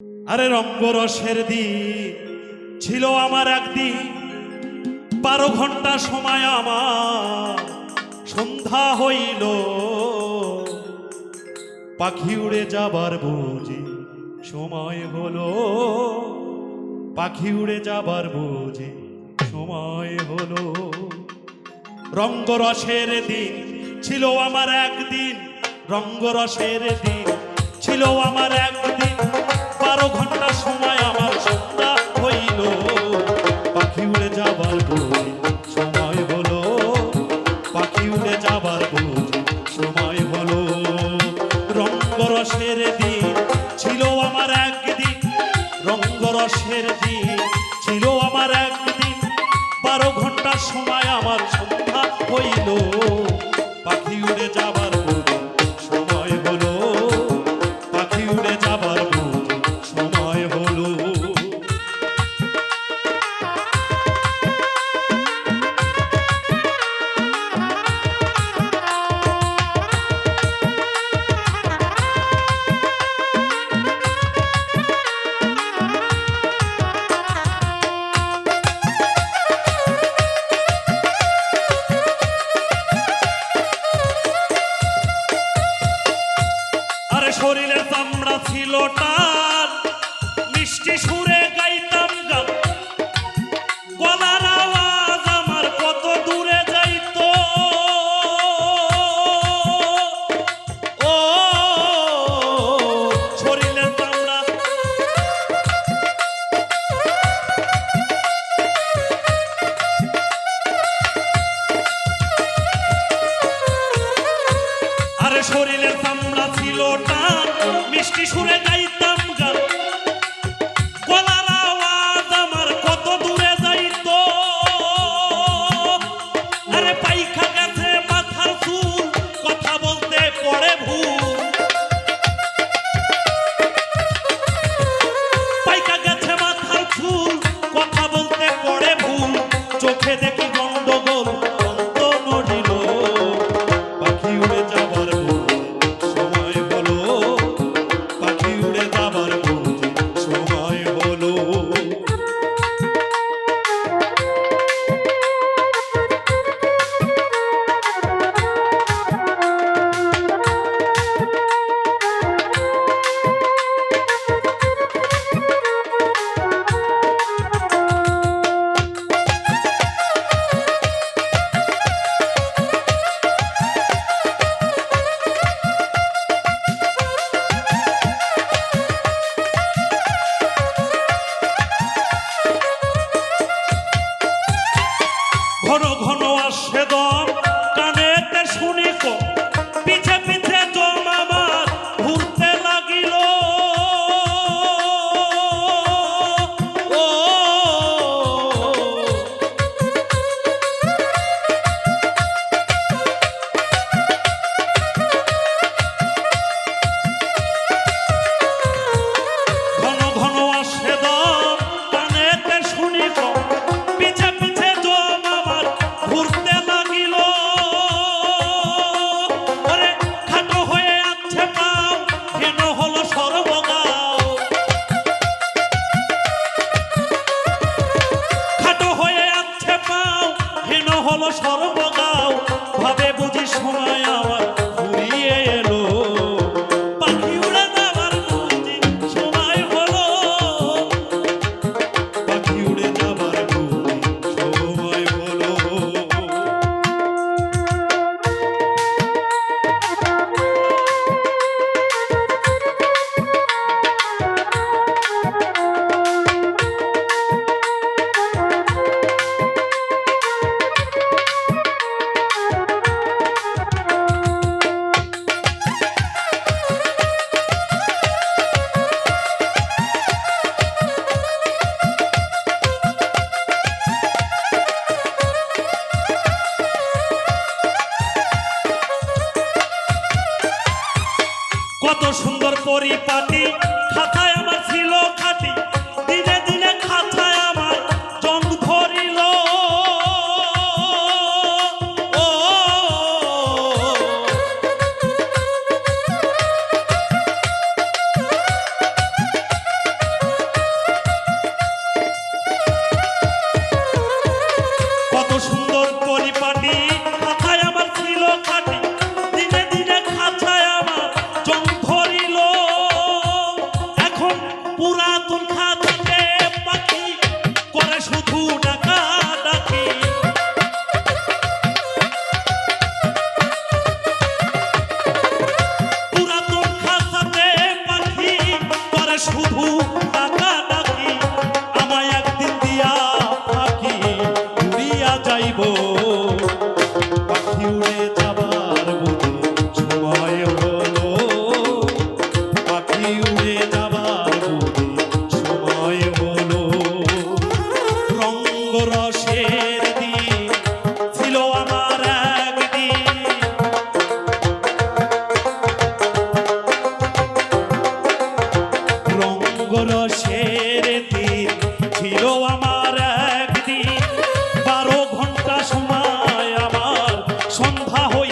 আরে রঙ্গরসের দিন ছিল আমার একদিন, 12 ঘন্টা সময় আমার সন্ধ্যা হইল, পাখি উড়ে যাবার বুঝি সময় হলো, পাখি উড়ে যাবার বুঝি সময় হলো। রঙ্গরসের দিন ছিল আমার একদিন, রঙ্গরসের দিন ছিল আমার একদিন, 12 ঘন্টা সময় আমার সন্ধ্যা হইল, পাখি উড়ে যাবার বুঝি সময় হলো, পাখি উড়ে যাবার বুঝি সময় হলো। রঙ্গরসের দিন ছিল আমার একদিন, রঙ্গরসের দিন ছিল আমার একদিন, 12 ঘন্টা সময় আমার সন্ধ্যা হইল, পাখি উড়ে যাবার বুঝি সময় হলো, পাখি উড়ে যাবার বুঝি সময় হলো। শরীরের চামড়া ছিল টান, মিষ্টি সুরে গাইতাম গান, গলার আওয়াজ আমার কত দূরে যাইতো। ও শরীরের চামড়া, আরে শরীরের চামড়া ছিল টান, মিষ্টি সুরে গাইতাম গান, গলার আওয়াজ আমার কত দূরে যাইতো। আরে পাইখা গেছে মাথার চুল, কথা বলতে পড়ে ভুল, পাইখা গেছে মাথার চুল, কথা বলতে পড়ে ভুল, চোখে দেখি গন্ডগোল, অন্ত নড়িল, পাখি উড়ে যাবার সময় হলো, পাখি উড়ে যাবার বুঝি সময় হলো। ঘন ঘন আসে দম, কানেতে শুনি কম, পিছে পিছে জম আমার ঘুরতে লাগিল। ও ঘন ঘন আসে দম, কানেতে শুনি কম, পিছে পিছে জম আমার ঘুরতে লাগিল। ওরে খাটো হয়ে আছে পাও, হেন হলো সর্বগাও, খাটো হয়ে আছে পাও, হেন হলো সর্বগাও, ভাবে বুঝি সময় আমার ফুরিয়ে এলো, পাখি উড়ে যাবার বুঝি সময় হলো, পাখি উড়ে যাবার বুঝি সময় হলো। পুরাতন খাতাতে পাখি করে শুধু ডাকাডাকি। পুরাতন খাতাতে পাখি করে শুধু ডাকাডাকি। আমায় একদিন দিয়া পাখি উড়িয়া যাইব, পাখি উড়ে যাবার বুঝি সময় হলো, পাখি উড়ে যাবার বুঝি সময় হলো। রঙ্গরসের দিন ছিল আমার একদিন, রঙ্গরসের দিন ছিল আমার একদিন। 12 ঘন্টা সময় আমার সন্ধ্যা হই